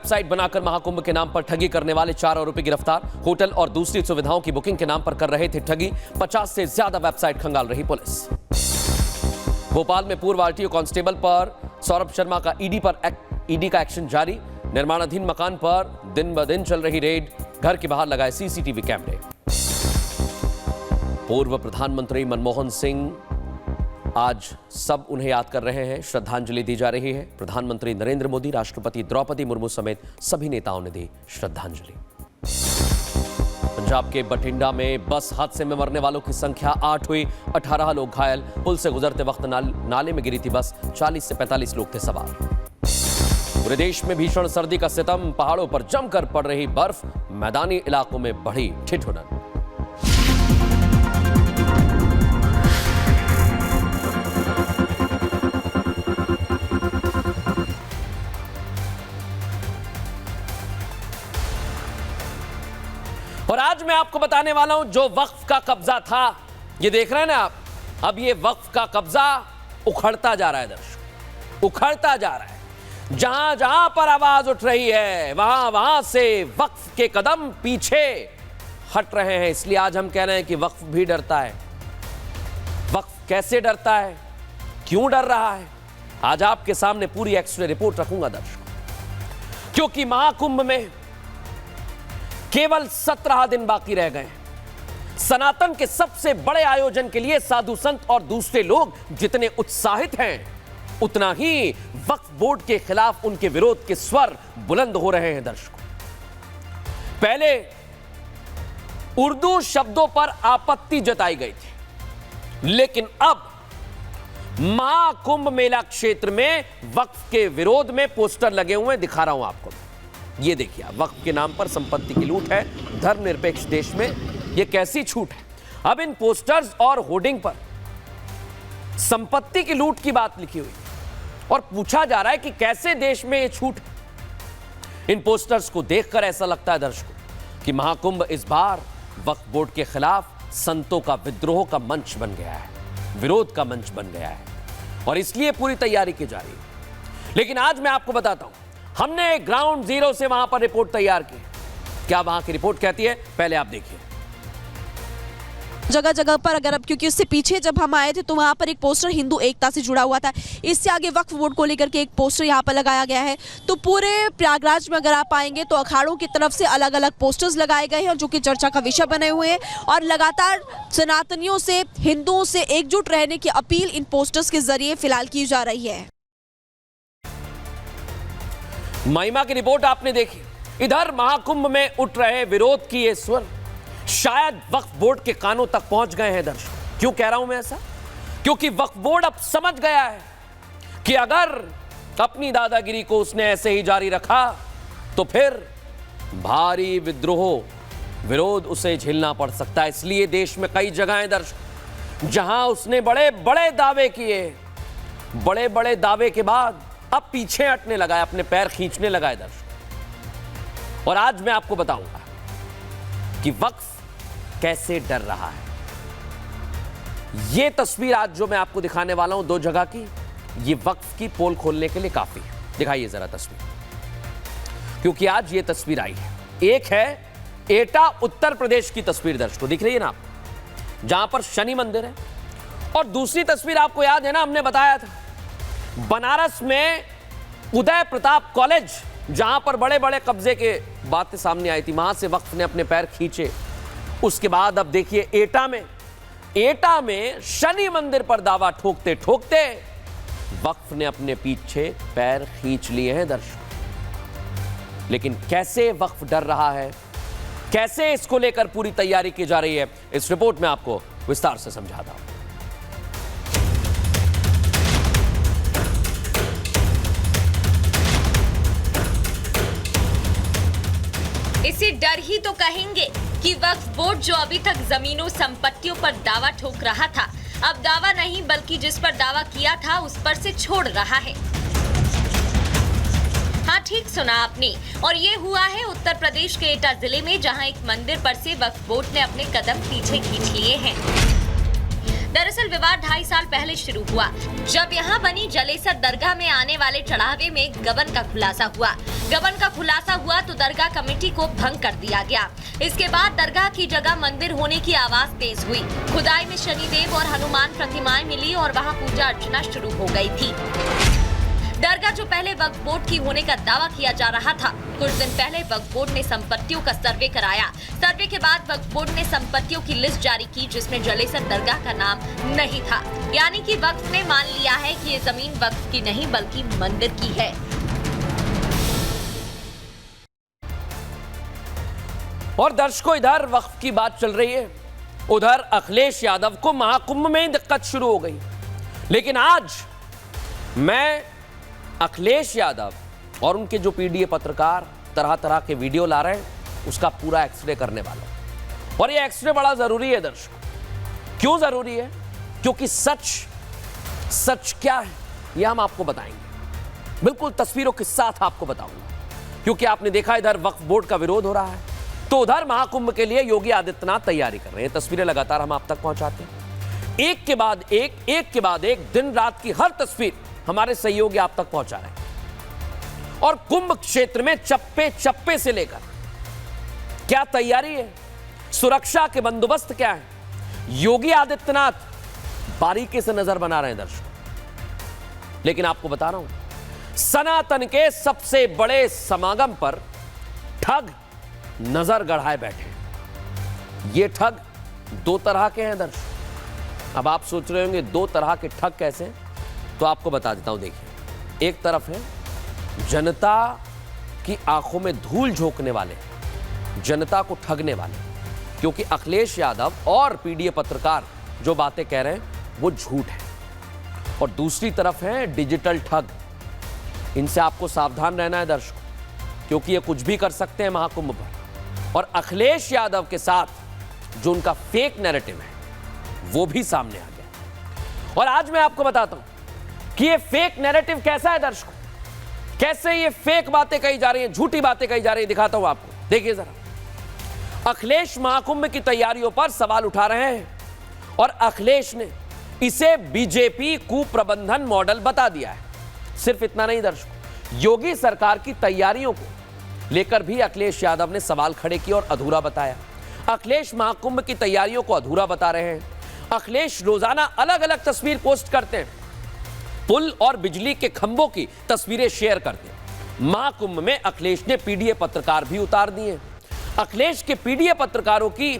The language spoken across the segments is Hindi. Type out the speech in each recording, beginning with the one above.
वेबसाइट बनाकर महाकुंभ के नाम पर ठगी करने वाले 4 आरोपी गिरफ्तार। होटल और दूसरी सुविधाओं की बुकिंग के नाम पर कर रहे थे ठगी। 50 से ज्यादा वेबसाइट खंगाल रही पुलिस। भोपाल में पूर्व आरटीओ कांस्टेबल पर सौरभ शर्मा का ईडी का एक्शन जारी। निर्माणाधीन मकान पर दिन ब दिन चल रही रेड। घर के बाहर लगाए सीसीटीवी कैमरे। पूर्व प्रधानमंत्री मनमोहन सिंह, आज सब उन्हें याद कर रहे हैं, श्रद्धांजलि दी जा रही है। प्रधानमंत्री नरेंद्र मोदी, राष्ट्रपति द्रौपदी मुर्मू समेत सभी नेताओं ने दी श्रद्धांजलि। पंजाब के बठिंडा में बस हादसे में मरने वालों की संख्या 8 हुई। 18 लोग घायल। पुल से गुजरते वक्त नाले में गिरी थी बस। 40 से 45 लोग थे सवार। पूरे देश में भीषण सर्दी का सितम। पहाड़ों पर जमकर पड़ रही बर्फ। मैदानी इलाकों में बढ़ी ठिठुरन। और आज मैं आपको बताने वाला हूं, जो वक्फ का कब्जा था, ये देख रहे हैं ना आप, अब ये वक्फ का कब्जा उखड़ता जा रहा है दर्शक, उखड़ता जा रहा है। जहां जहां पर आवाज उठ रही है, वहां वहां से वक्फ के कदम पीछे हट रहे हैं। इसलिए आज हम कह रहे हैं कि वक्फ भी डरता है। वक्फ कैसे डरता है, क्यों डर रहा है, आज आपके सामने पूरी एक्सरे रिपोर्ट रखूंगा दर्शक। क्योंकि महाकुंभ में केवल 17 दिन बाकी रह गए। सनातन के सबसे बड़े आयोजन के लिए साधु संत और दूसरे लोग जितने उत्साहित हैं, उतना ही वक्फ बोर्ड के खिलाफ उनके विरोध के स्वर बुलंद हो रहे हैं दर्शकों। पहले उर्दू शब्दों पर आपत्ति जताई गई थी, लेकिन अब महाकुंभ मेला क्षेत्र में वक्फ के विरोध में पोस्टर लगे हुए दिखा रहा हूं आपको। ये देखिए, वक्फ के नाम पर संपत्ति की लूट है धर्मनिरपेक्ष देश में। ये कैसी छूट है। अब इन पोस्टर्स और होर्डिंग पर संपत्ति की लूट की बात लिखी हुई और पूछा जा रहा है कि कैसे देश में ये छूट है। इन पोस्टर्स को देखकर ऐसा लगता है दर्शकों कि महाकुंभ इस बार वक्फ बोर्ड के खिलाफ संतों का विद्रोह का मंच बन गया है, विरोध का मंच बन गया है, और इसलिए पूरी तैयारी की जा रही है। लेकिन आज मैं आपको बताता हूं, हमने ग्राउंड जीरो से वहां पर रिपोर्ट तैयार की। क्या वहां की रिपोर्ट कहती है, पहले आप देखिए। जगह जगह पर अगर अब, क्योंकि उससे पीछे जब हम आए थे तो वहाँ पर एक पोस्टर हिंदू एकता से जुड़ा हुआ था। इससे आगे वक्फ बोर्ड को लेकर के एक पोस्टर यहाँ पर लगाया गया है। तो पूरे प्रयागराज में अगर आप आएंगे तो अखाड़ों की तरफ से अलग अलग पोस्टर्स लगाए गए हैं जो कि चर्चा का विषय बने हुए हैं, और लगातार सनातनियों से, हिंदुओं से एकजुट रहने की अपील इन पोस्टर्स के जरिए फिलहाल की जा रही है। महिमा की रिपोर्ट आपने देखी। इधर महाकुंभ में उठ रहे विरोध की ये स्वर शायद वक्फ बोर्ड के कानों तक पहुंच गए हैं दर्शक। क्यों कह रहा हूं मैं ऐसा? क्योंकि वक्फ बोर्ड अब समझ गया है कि अगर अपनी दादागिरी को उसने ऐसे ही जारी रखा तो फिर भारी विरोध उसे झेलना पड़ सकता है। इसलिए देश में कई जगहें दर्शक जहां उसने बड़े बड़े दावे किए, बड़े बड़े दावे के बाद अब पीछे हटने लगा है, अपने पैर खींचने लगा है दर्शक। और आज मैं आपको बताऊंगा कि वक्फ कैसे डर रहा है। यह तस्वीर आज जो मैं आपको दिखाने वाला हूं 2 जगह की, यह वक्फ की पोल खोलने के लिए काफी है। दिखाइए जरा तस्वीर, क्योंकि आज यह तस्वीर आई है। एक है एटा उत्तर प्रदेश की तस्वीर दर्शकों, दिख रही है ना आप, जहां पर शनि मंदिर है। और दूसरी तस्वीर आपको याद है ना, हमने बताया था बनारस में उदय प्रताप कॉलेज, जहां पर बड़े बड़े कब्जे के बातें सामने आई थी, वहां से वक्फ ने अपने पैर खींचे। उसके बाद अब देखिए एटा में शनि मंदिर पर दावा ठोकते ठोकते वक्फ ने अपने पीछे पैर खींच लिए हैं दर्शक। लेकिन कैसे वक्फ डर रहा है, कैसे इसको लेकर पूरी तैयारी की जा रही है, इस रिपोर्ट में आपको विस्तार से समझाता हूं। इसे डर ही तो कहेंगे कि वक्फ बोर्ड जो अभी तक जमीनों संपत्तियों पर दावा ठोक रहा था, अब दावा नहीं बल्कि जिस पर दावा किया था उस पर से छोड़ रहा है। हाँ, ठीक सुना आपने। और ये हुआ है उत्तर प्रदेश के एटा जिले में, जहां एक मंदिर पर से वक्फ बोर्ड ने अपने कदम पीछे खींच लिए हैं। दरअसल विवाद 2.5 साल पहले शुरू हुआ, जब यहाँ बनी जलेसर दरगाह में आने वाले चढ़ावे में गबन का खुलासा हुआ। गबन का खुलासा हुआ तो दरगाह कमेटी को भंग कर दिया गया। इसके बाद दरगाह की जगह मंदिर होने की आवाज तेज हुई। खुदाई में शनिदेव और हनुमान प्रतिमाएं मिली और वहाँ पूजा अर्चना शुरू हो गई थी। दरगाह जो पहले वक्फ बोर्ड की होने का दावा किया जा रहा था, कुछ दिन पहले वक्फ बोर्ड ने संपत्तियों का सर्वे कराया। सर्वे के बाद वक्फ बोर्ड ने संपत्तियों की लिस्ट जारी की, जिसमें जलेसर दरगाह का नाम नहीं था। यानी कि वक्फ ने मान लिया है कि ये जमीन वक्फ की नहीं बल्कि मंदिर की है। और दर्शकों, इधर वक्फ की बात चल रही है, उधर अखिलेश यादव को महाकुंभ में दिक्कत शुरू हो गई। लेकिन आज मैं अखिलेश यादव और उनके जो पीडीए पत्रकार तरह तरह के वीडियो ला रहे हैं, उसका पूरा एक्सरे करने वाला हूं। और ये एक्सरे बड़ा जरूरी है दर्शकों। क्यों जरूरी है? क्योंकि सच क्या है यह हम आपको बताएंगे, बिल्कुल तस्वीरों के साथ आपको बताऊंगा। क्योंकि आपने देखा इधर वक्फ बोर्ड का विरोध हो रहा है, तो उधर महाकुंभ के लिए योगी आदित्यनाथ तैयारी कर रहे हैं। तस्वीरें लगातार हम आप तक पहुंचाते हैं, एक के बाद एक दिन रात की हर तस्वीर हमारे सहयोगी आप तक पहुंचा रहे हैं। और कुंभ क्षेत्र में चप्पे चप्पे से लेकर क्या तैयारी है, सुरक्षा के बंदोबस्त क्या है, योगी आदित्यनाथ बारीकी से नजर बना रहे हैं दर्शकों। लेकिन आपको बता रहा हूं, सनातन के सबसे बड़े समागम पर ठग नजर गड़ाए बैठे। ये ठग दो तरह के हैं दर्शकों। अब आप सोच रहे होंगे दो तरह के ठग कैसे, तो आपको बता देता हूं। देखिए, एक तरफ है जनता की आंखों में धूल झोंकने वाले, जनता को ठगने वाले, क्योंकि अखिलेश यादव और पीडीए पत्रकार जो बातें कह रहे हैं वो झूठ है। और दूसरी तरफ है डिजिटल ठग। इनसे आपको सावधान रहना है दर्शकों, क्योंकि ये कुछ भी कर सकते हैं महाकुंभ पर। और अखिलेश यादव के साथ जो उनका फेक नैरेटिव है वो भी सामने आ गया। और आज मैं आपको बताता हूं कि ये फेक नैरेटिव कैसा है दर्शकों, कैसे ये फेक बातें कही जा रही हैं, झूठी बातें कही जा रही हैं। दिखाता हूं आपको, देखिए जरा। अखिलेश महाकुंभ की तैयारियों पर सवाल उठा रहे हैं और अखिलेश ने इसे बीजेपी कुप्रबंधन मॉडल बता दिया है। सिर्फ इतना नहीं दर्शकों, योगी सरकार की तैयारियों को लेकर भी अखिलेश यादव ने सवाल खड़े किए और अधूरा बताया। अखिलेश महाकुंभ की तैयारियों को अधूरा बता रहे हैं। अखिलेश रोजाना अलग अलग तस्वीर पोस्ट करते हैं, पुल और बिजली के खंभों की तस्वीरें शेयर करते हैं। महाकुंभ में अखिलेश ने पीडीए पत्रकार भी उतार दिए। अखिलेश के पीडीए पत्रकारों की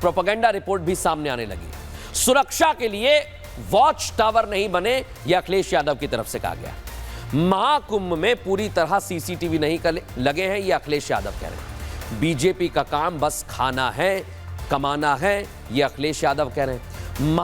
प्रोपेगेंडा रिपोर्ट भी सामने आने लगी। सुरक्षा के लिए वॉच टावर नहीं बने, यह अखिलेश यादव की तरफ से कहा गया। महाकुंभ में पूरी तरह सीसीटीवी नहीं लगे हैं, यह अखिलेश यादव कह रहे हैं। बीजेपी का काम बस खाना है, कमाना है, यह अखिलेश यादव कह रहे हैं।